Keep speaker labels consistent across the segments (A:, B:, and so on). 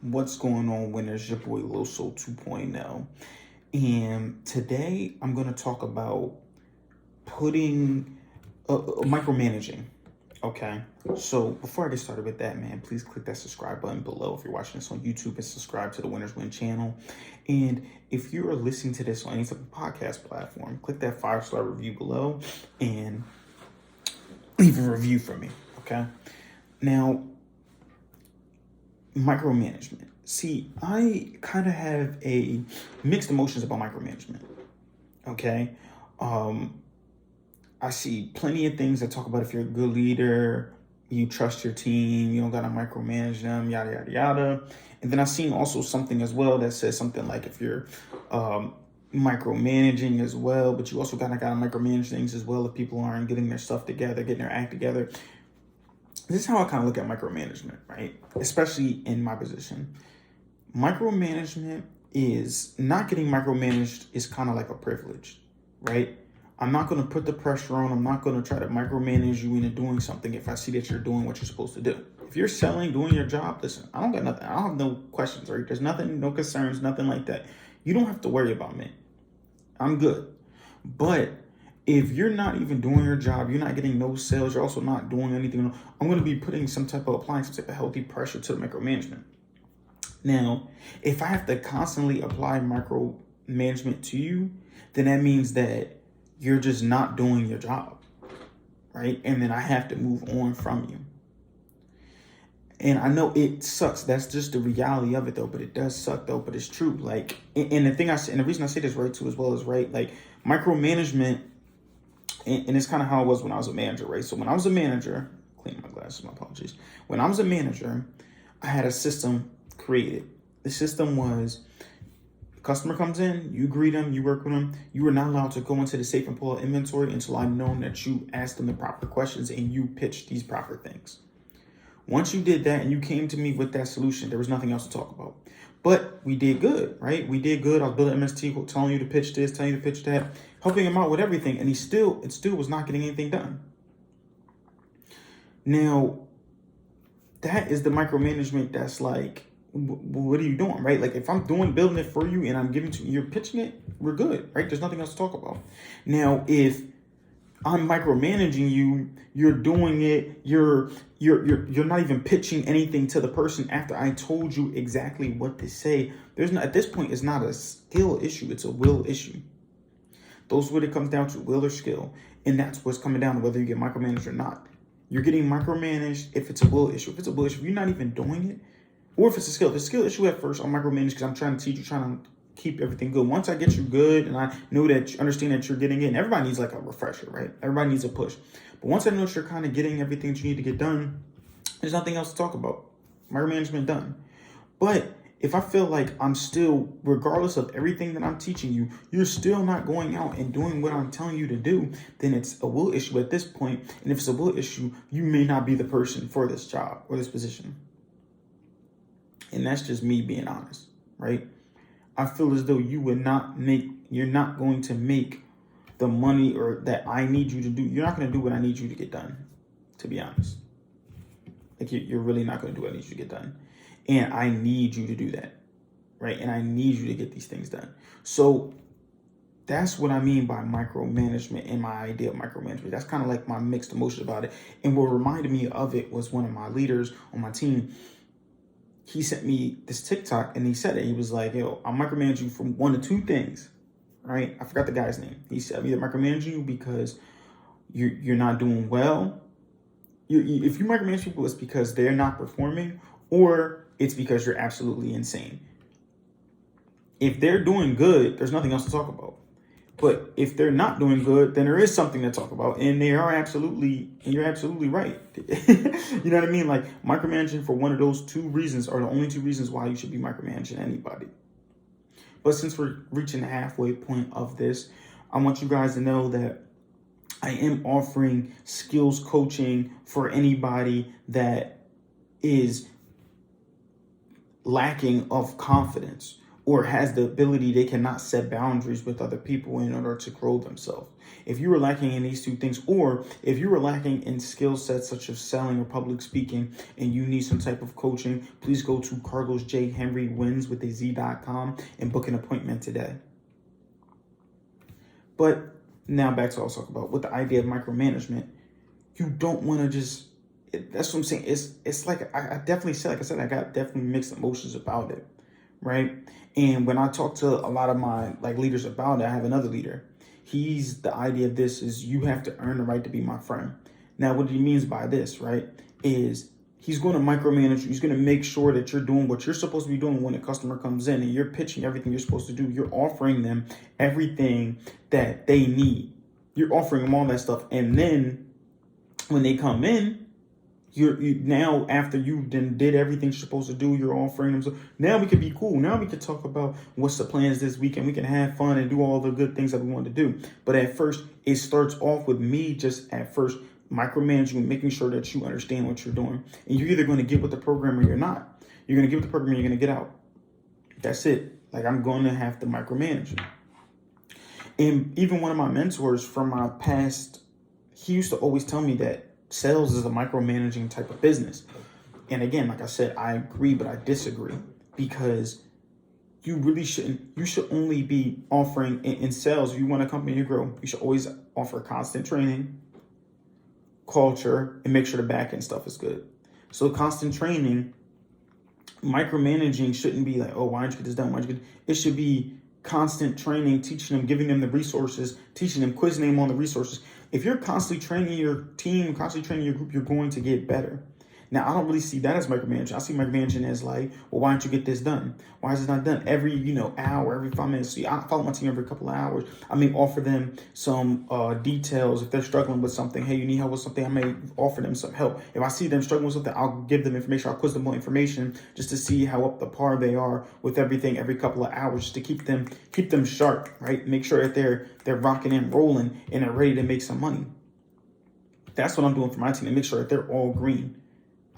A: What's going on, winners? Your boy Loso 2.0. And today I'm going to talk about putting micromanaging. Okay. So before I get started with that, man, please click that subscribe button below if you're watching this on YouTube, and subscribe to the Winners Win channel. And if you're listening to this on any type of podcast platform, click that 5-star review below and leave a review for me. Okay. Now, micromanagement. See, I kind of have a mixed emotions about micromanagement. Okay. I see plenty of things that talk about if you're a good leader, you trust your team, you don't gotta micromanage them, yada yada yada. And then I've seen also something as well that says something like if you're micromanaging as well, but you also gotta micromanage things as well if people aren't getting their stuff together, getting their act together. This is how I kind of look at micromanagement, right? Especially in my position. Micromanagement is not getting micromanaged is kind of like a privilege, right? I'm not going to put the pressure on. I'm not going to try to micromanage you into doing something if I see that you're doing what you're supposed to do. If you're selling, doing your job, listen, I don't got nothing. I don't have no questions, right? There's nothing, no concerns, nothing like that. You don't have to worry about me. I'm good. But if you're not even doing your job, you're not getting no sales, you're also not doing anything, I'm going to be applying some type of healthy pressure to the micromanagement. Now, if I have to constantly apply micromanagement to you, then that means that you're just not doing your job, right? And then I have to move on from you. And I know it sucks. That's just the reality of it, though. But it does suck, though. But it's true. Like, and the thing I say, and the reason I say this right too, as well, is right. Like, micromanagement, and it's kind of how it was when I was a manager, right? So when I was a manager, clean my glasses, my apologies. When I was a manager, I had a system created. The system was, the customer comes in, you greet them, you work with them. You are not allowed to go into the safe and pull out inventory until I know that you asked them the proper questions and you pitched these proper things. Once you did that and you came to me with that solution, there was nothing else to talk about. But we did good, right? We did good. I was building MST, telling you to pitch this, telling you to pitch that, helping him out with everything. And it still was not getting anything done. Now, that is the micromanagement that's like, what are you doing, right? Like if I'm building it for you and I'm giving to you, you're pitching it, we're good, right? There's nothing else to talk about. Now, if I'm micromanaging you, you're doing it, you're not even pitching anything to the person after I told you exactly what to say. At this point, it's not a skill issue, it's a will issue. Those what it comes down to, will or skill. And that's what's coming down to whether you get micromanaged or not. You're getting micromanaged if it's a will issue. If it's a will issue, if you're not even doing it, or if it's a skill. If it's a skill issue at first, I'll micromanage because I'm trying to teach you, trying to keep everything good. Once I get you good and I know that you understand that you're getting it, and everybody needs like a refresher, right? Everybody needs a push. But once I know that you're kind of getting everything that you need to get done, there's nothing else to talk about. Micromanagement done. But if I feel like I'm still, regardless of everything that I'm teaching you, you're still not going out and doing what I'm telling you to do, then it's a will issue at this point. And if it's a will issue, you may not be the person for this job or this position. And that's just me being honest, right? I feel as though you're not going to make the money or that I need you to do. You're not going to do what I need you to get done, to be honest. Like you're really not going to do what I need you to get done. And I need you to do that, right? And I need you to get these things done. So that's what I mean by micromanagement and my idea of micromanagement. That's kind of like my mixed emotions about it. And what reminded me of it was one of my leaders on my team. He sent me this TikTok and he said it. He was like, yo, I'm micromanaging you from one of two things, right? I forgot the guy's name. He said, I'm either micromanaging you because you're not doing well. If you micromanage people, it's because they're not performing, or it's because you're absolutely insane. If they're doing good, there's nothing else to talk about. But if they're not doing good, then there is something to talk about. And you're absolutely right. You know what I mean? Like micromanaging for one of those two reasons are the only two reasons why you should be micromanaging anybody. But since we're reaching the halfway point of this, I want you guys to know that I am offering skills coaching for anybody that is lacking of confidence, or has the ability, they cannot set boundaries with other people in order to grow themselves. If you are lacking in these two things, or if you are lacking in skill sets such as selling or public speaking, and you need some type of coaching, please go to carlosjhenrywins.com and book an appointment today. But now back to what I was talking about with the idea of micromanagement. You don't want to just, that's what I'm saying. It's like, I definitely said, like I said, I got definitely mixed emotions about it, right? And when I talk to a lot of my leaders about it, I have another leader. The idea of this is you have to earn the right to be my friend. Now, what he means by this, right, is he's going to micromanage you. He's going to make sure that you're doing what you're supposed to be doing when a customer comes in and you're pitching everything you're supposed to do. You're offering them everything that they need. You're offering them all that stuff. And then when they come in, you now, after you then did everything you're supposed to do, you're offering them. So now we could be cool. Now we could talk about what's the plans this weekend. We can have fun and do all the good things that we want to do. But at first, it starts off with me just at first micromanaging, making sure that you understand what you're doing. And you're either going to get with the program or you're not. You're going to get with the program or you're going to get out. That's it. I'm going to have to micromanage. And even one of my mentors from my past, he used to always tell me that sales is a micromanaging type of business. And again, like I said, I agree, but I disagree, because you really shouldn't. You should only be offering in sales. If you want a company to grow, you should always offer constant training, culture, and make sure the back end stuff is good. So constant training, micromanaging shouldn't be like, oh, why don't you get this done? It should be constant training, teaching them, giving them the resources, teaching them, quizzing them on the resources. If you're constantly training your team, constantly training your group, you're going to get better. Now, I don't really see that as micromanaging. I see micromanaging as well, why don't you get this done? Why is it not done? Every, hour, every 5 minutes. See, I follow my team every couple of hours. I may offer them some details. If they're struggling with something, hey, you need help with something, I may offer them some help. If I see them struggling with something, I'll give them information. I'll quiz them more information just to see how up the par they are with everything every couple of hours, just to keep them sharp, right? Make sure that they're rocking and rolling and they're ready to make some money. That's what I'm doing for my team, to make sure that they're all green.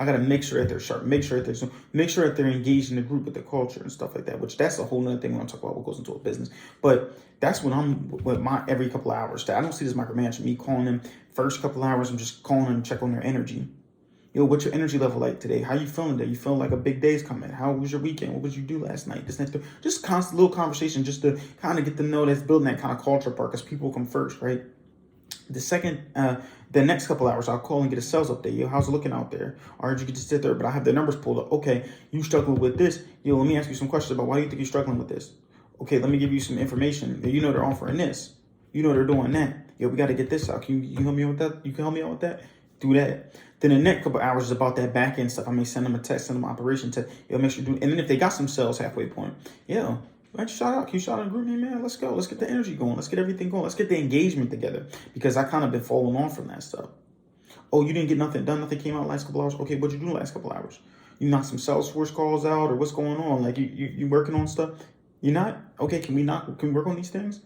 A: I got to make sure that they're sharp, make sure that they're engaged in the group with the culture and stuff like that, which that's a whole nother thing when I talk about what goes into a business. But that's when I'm with my every couple of hours. I don't see this micromanaging, me calling them first couple of hours. I'm just calling them, check on their energy. What's your energy level like today? How you feeling today? You feeling like a big day's coming? How was your weekend? What did you do last night? Just constant little conversation, just to kind of get to know that's building that kind of culture part, because people come first, right? The next couple hours, I'll call and get a sales update. How's it looking out there? Or did you get to sit there? But I have the numbers pulled up. Okay, you struggle with this. Let me ask you some questions about why do you think you're struggling with this? Okay, let me give you some information. They're offering this. They're doing that. We got to get this out. Can you help me out with that? You can help me out with that? Do that. Then the next couple hours is about that back end stuff. I may send them a text, send them an operation text. Make sure you do. And then if they got some sales halfway point, why don't you shout out? Can you shout out a group name, man? Let's go. Let's get the energy going. Let's get everything going. Let's get the engagement together, because I kind of been falling on from that stuff. Oh, you didn't get nothing done. Nothing came out last couple hours. Okay, what'd you do the last couple hours? You knocked some Salesforce calls out, or what's going on? You working on stuff? You're not? Okay, can we work on these things?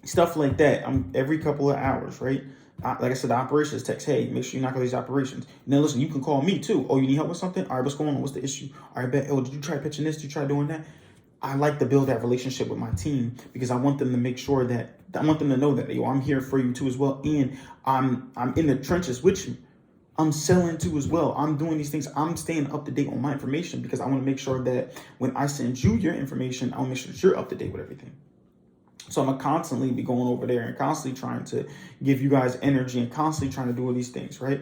A: Stuff like that. I'm every couple of hours, right? Like I said, the operations text, hey, make sure you knock out these operations. Now, listen, you can call me too. Oh, you need help with something? All right, what's going on? What's the issue? All right, bet. Oh, did you try pitching this? Did you try doing that? I like to build that relationship with my team, because I want them to make sure that I want them to know that I'm here for you too as well, and I'm in the trenches with you. I'm selling too as well. I'm doing these things. I'm staying up to date on my information, because I want to make sure that when I send you your information, I'll make sure that you're up to date with everything. So I'm gonna constantly be going over there and constantly trying to give you guys energy and constantly trying to do all these things, right?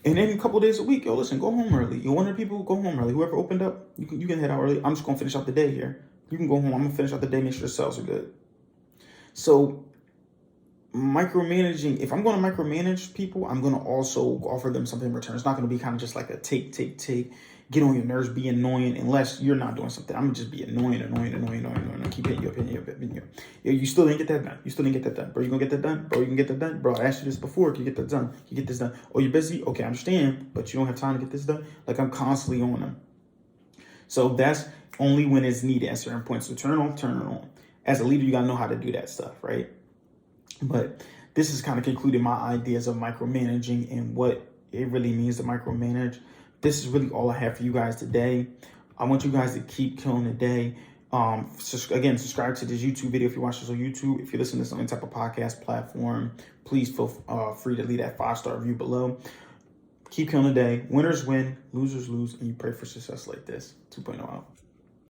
A: And then a couple of days a week, listen, go home early. You want people, go home early. Whoever opened up, you can head out early. I'm just going to finish out the day here. You can go home. I'm going to finish out the day, make sure the sales are good. So micromanaging, if I'm going to micromanage people, I'm going to also offer them something in return. It's not going to be kind of just like a take, get on your nerves, be annoying, unless you're not doing something. I'm going to just be annoying, keep hitting you. You still didn't get that done. Bro, you going to get that done? Bro, you can get that done? Bro, I asked you this before. Can you get that done? Can you get this done? Oh, you're busy? Okay, I understand, but you don't have time to get this done? I'm constantly on them. So that's only when it's needed at certain points. So turn it on. As a leader, you got to know how to do that stuff, right? But this is kind of concluding my ideas of micromanaging and what it really means to micromanage. This is really all I have for you guys today. I want you guys to keep killing the day. Again, subscribe to this YouTube video if you watch this on YouTube. If you listen to some type of podcast platform, please feel free to leave that 5-star review below. Keep killing the day. Winners win, losers lose, and you pray for success like this. 2.0 out.